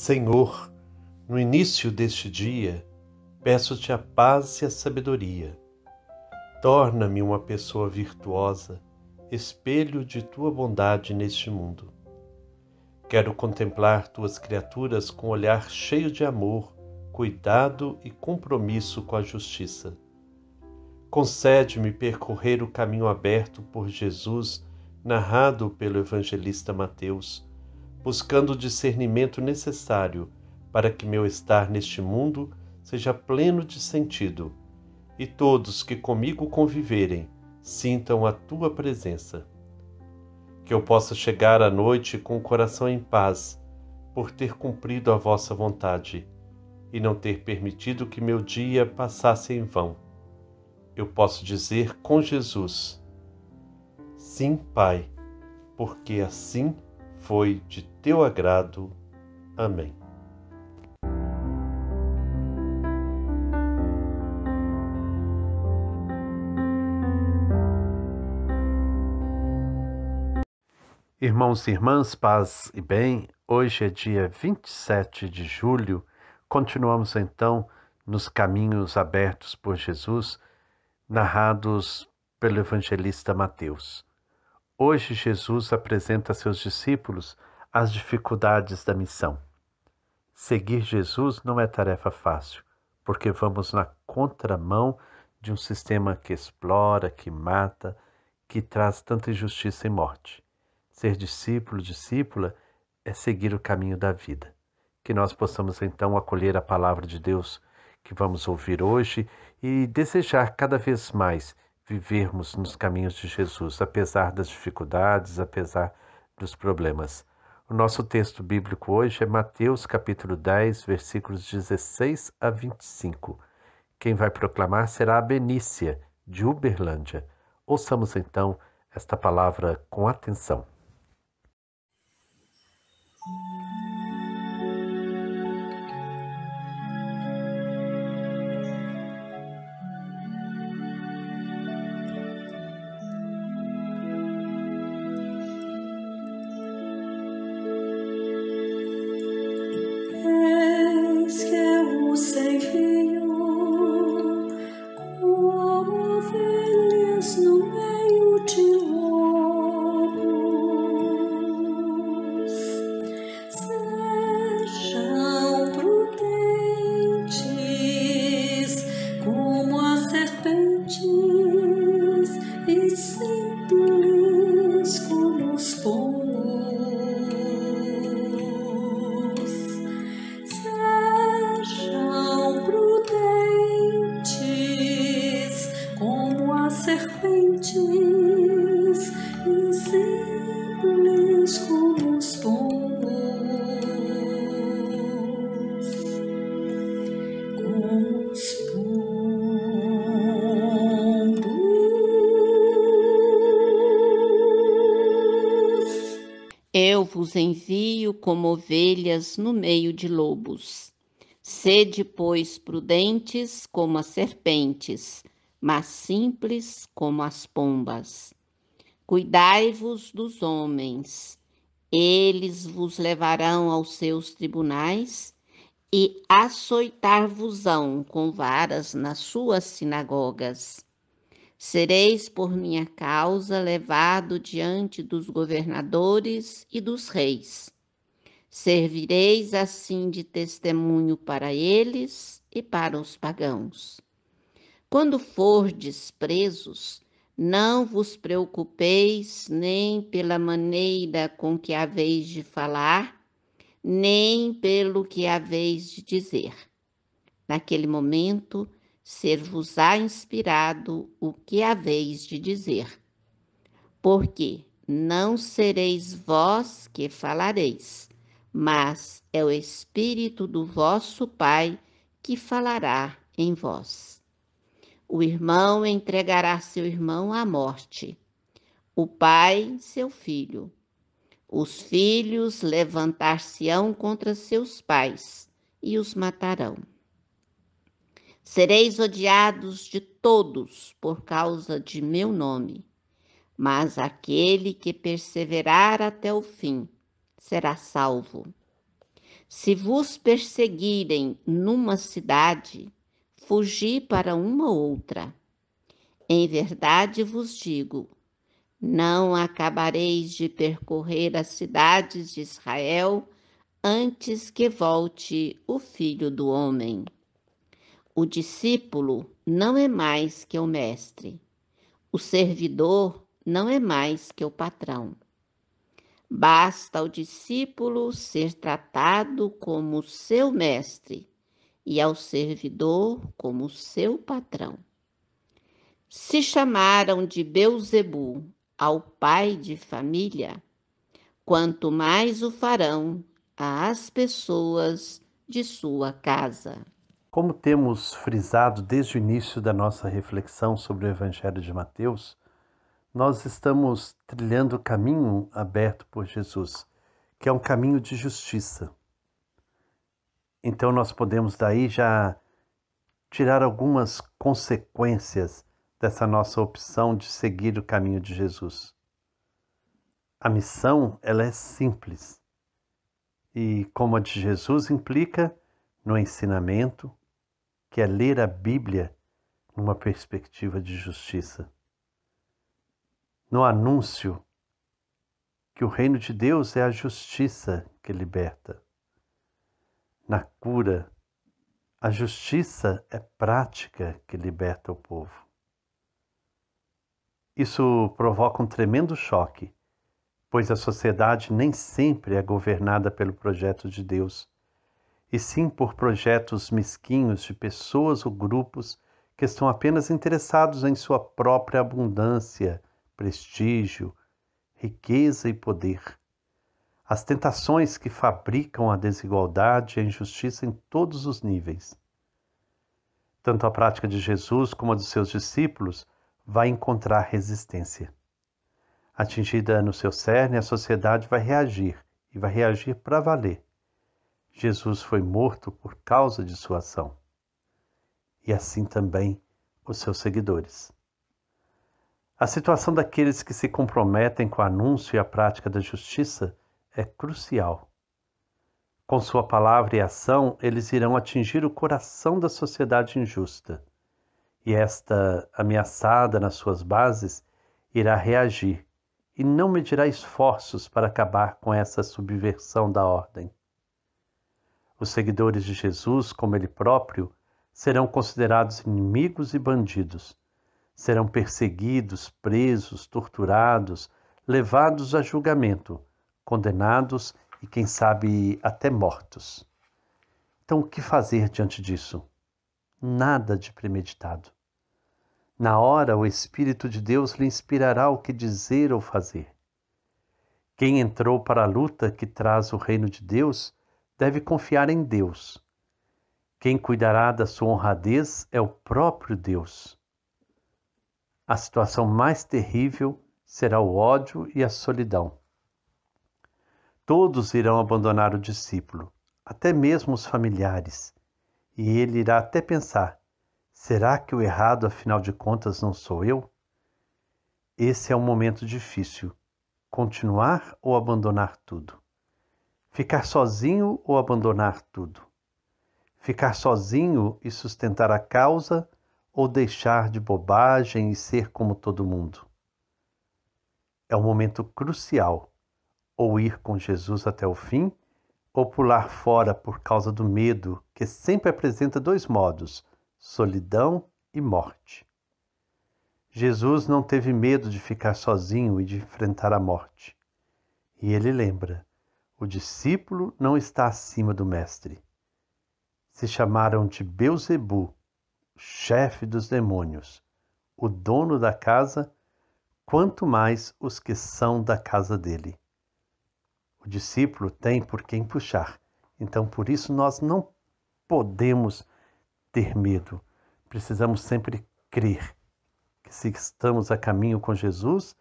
Senhor, no início deste dia, peço-te a paz e a sabedoria. Torna-me uma pessoa virtuosa, espelho de tua bondade neste mundo. Quero contemplar tuas criaturas com olhar cheio de amor, cuidado e compromisso com a justiça. Concede-me percorrer o caminho aberto por Jesus, narrado pelo evangelista Mateus, buscando o discernimento necessário para que meu estar neste mundo seja pleno de sentido e todos que comigo conviverem sintam a tua presença. Que eu possa chegar à noite com o coração em paz, por ter cumprido a vossa vontade e não ter permitido que meu dia passasse em vão. Eu posso dizer com Jesus: sim, Pai, porque assim foi de teu agrado. Amém. Irmãos e irmãs, paz e bem, hoje é dia 27 de julho, continuamos então nos caminhos abertos por Jesus, narrados pelo evangelista Mateus. Hoje Jesus apresenta a seus discípulos as dificuldades da missão. Seguir Jesus não é tarefa fácil, porque vamos na contramão de um sistema que explora, que mata, que traz tanta injustiça e morte. Ser discípulo, discípula, é seguir o caminho da vida. Que nós possamos então acolher a palavra de Deus que vamos ouvir hoje e desejar cada vez mais vivermos nos caminhos de Jesus, apesar das dificuldades, apesar dos problemas. O nosso texto bíblico hoje é Mateus capítulo 10, versículos 16 a 25. Quem vai proclamar será a Benícia, de Uberlândia. Ouçamos então esta palavra com atenção. Eis que eu os envio como ovelhas no meio de lobos. Sejam prudentes como as serpentes e simples como os pombos. Serpentes e simples como os pombos, como os pombos. Eu vos envio como ovelhas no meio de lobos. Sede, pois, prudentes como as serpentes, mas simples como as pombas. Cuidai-vos dos homens, eles vos levarão aos seus tribunais e açoitar-vos-ão com varas nas suas sinagogas. Sereis por minha causa levado diante dos governadores e dos reis. Servireis assim de testemunho para eles e para os pagãos. Quando fordes presos, não vos preocupeis nem pela maneira com que haveis de falar, nem pelo que haveis de dizer. Naquele momento, ser-vos-á inspirado o que haveis de dizer. Porque não sereis vós que falareis, mas é o Espírito do vosso Pai que falará em vós. O irmão entregará seu irmão à morte, o pai seu filho. Os filhos levantar-se-ão contra seus pais e os matarão. Sereis odiados de todos por causa de meu nome, mas aquele que perseverar até o fim será salvo. Se vos perseguirem numa cidade, fugi para uma outra. Em verdade vos digo, não acabareis de percorrer as cidades de Israel antes que volte o Filho do Homem. O discípulo não é mais que o mestre. O servidor não é mais que o patrão. Basta ao discípulo ser tratado como seu mestre e ao servidor como seu patrão. Se chamaram de Beelzebu ao pai de família, quanto mais o farão às pessoas de sua casa. Como temos frisado desde o início da nossa reflexão sobre o Evangelho de Mateus, nós estamos trilhando o caminho aberto por Jesus, que é um caminho de justiça. Então nós podemos daí já tirar algumas consequências dessa nossa opção de seguir o caminho de Jesus. A missão, ela é simples e, como a de Jesus, implica no ensinamento, que é ler a Bíblia numa perspectiva de justiça. No anúncio que o reino de Deus é a justiça que liberta. Na cura, a justiça é prática que liberta o povo. Isso provoca um tremendo choque, pois a sociedade nem sempre é governada pelo projeto de Deus, e sim por projetos mesquinhos de pessoas ou grupos que estão apenas interessados em sua própria abundância, prestígio, riqueza e poder. As tentações que fabricam a desigualdade e a injustiça em todos os níveis. Tanto a prática de Jesus como a dos seus discípulos vai encontrar resistência. Atingida no seu cerne, a sociedade vai reagir, e vai reagir para valer. Jesus foi morto por causa de sua ação. E assim também os seus seguidores. A situação daqueles que se comprometem com o anúncio e a prática da justiça é crucial. Com sua palavra e ação, eles irão atingir o coração da sociedade injusta. E esta, ameaçada nas suas bases, irá reagir e não medirá esforços para acabar com essa subversão da ordem. Os seguidores de Jesus, como ele próprio, serão considerados inimigos e bandidos. Serão perseguidos, presos, torturados, levados a julgamento, condenados e, quem sabe, até mortos. Então, o que fazer diante disso? Nada de premeditado. Na hora, o Espírito de Deus lhe inspirará o que dizer ou fazer. Quem entrou para a luta que traz o reino de Deus deve confiar em Deus. Quem cuidará da sua honradez é o próprio Deus. A situação mais terrível será o ódio e a solidão. Todos irão abandonar o discípulo, até mesmo os familiares, e ele irá até pensar: será que o errado, afinal de contas, não sou eu? Esse é um momento difícil. Continuar ou abandonar tudo? Ficar sozinho ou abandonar tudo? Ficar sozinho e sustentar a causa ou deixar de bobagem e ser como todo mundo? É um momento crucial. Ou ir com Jesus até o fim, ou pular fora por causa do medo, que sempre apresenta dois modos: solidão e morte. Jesus não teve medo de ficar sozinho e de enfrentar a morte. E ele lembra: o discípulo não está acima do mestre. Se chamaram de Beelzebu, chefe dos demônios, o dono da casa, quanto mais os que são da casa dele. O discípulo tem por quem puxar, então por isso nós não podemos ter medo. Precisamos sempre crer que se estamos a caminho com Jesus,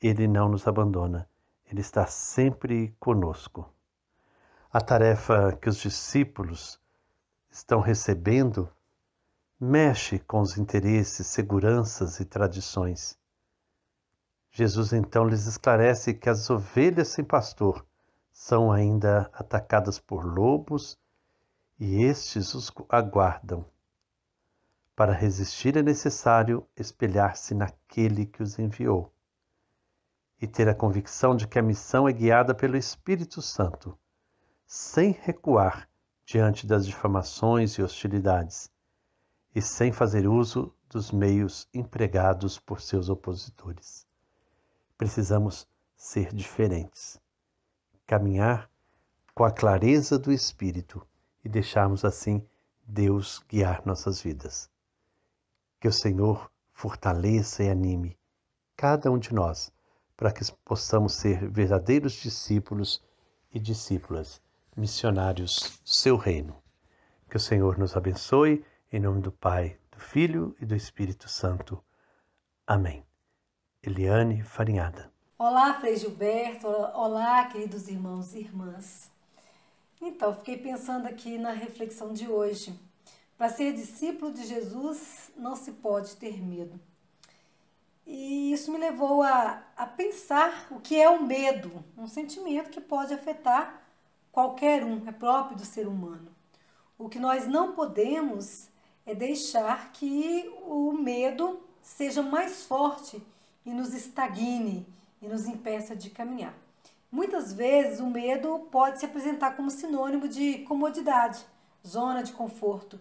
Ele não nos abandona, Ele está sempre conosco. A tarefa que os discípulos estão recebendo mexe com os interesses, seguranças e tradições. Jesus então lhes esclarece que as ovelhas sem pastor são ainda atacadas por lobos e estes os aguardam. Para resistir é necessário espelhar-se naquele que os enviou e ter a convicção de que a missão é guiada pelo Espírito Santo, sem recuar diante das difamações e hostilidades, e sem fazer uso dos meios empregados por seus opositores. Precisamos ser diferentes, caminhar com a clareza do Espírito e deixarmos assim Deus guiar nossas vidas. Que o Senhor fortaleça e anime cada um de nós para que possamos ser verdadeiros discípulos e discípulas, missionários do seu reino. Que o Senhor nos abençoe, em nome do Pai, do Filho e do Espírito Santo. Amém. Eliane Farinhada. Olá, Frei Gilberto. Olá, queridos irmãos e irmãs. Então, fiquei pensando aqui na reflexão de hoje. Para ser discípulo de Jesus, não se pode ter medo. E isso me levou a pensar o que é o medo, um sentimento que pode afetar qualquer um, é próprio do ser humano. O que nós não podemos é deixar que o medo seja mais forte e nos estagne e nos impeça de caminhar. Muitas vezes o medo pode se apresentar como sinônimo de comodidade, zona de conforto.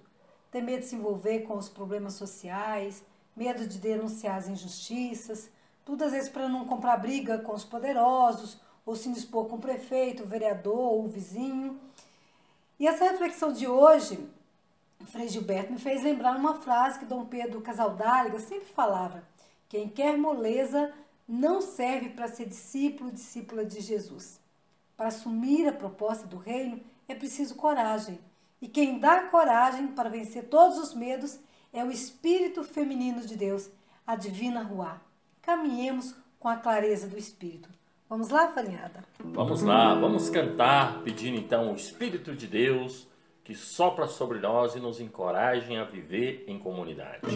Ter medo de se envolver com os problemas sociais, medo de denunciar as injustiças, tudo às vezes para não comprar briga com os poderosos, ou se indispor com o prefeito, o vereador ou o vizinho. E essa reflexão de hoje, Frei Gilberto, me fez lembrar uma frase que Dom Pedro Casaldáliga sempre falava: quem quer moleza não serve para ser discípulo, discípula de Jesus. Para assumir a proposta do reino é preciso coragem. E quem dá coragem para vencer todos os medos é o Espírito feminino de Deus, a Divina Ruá. Caminhemos com a clareza do Espírito. Vamos lá, Farinhada? Vamos lá, vamos cantar, pedindo então o Espírito de Deus que sopra sobre nós e nos encorajem a viver em comunidade.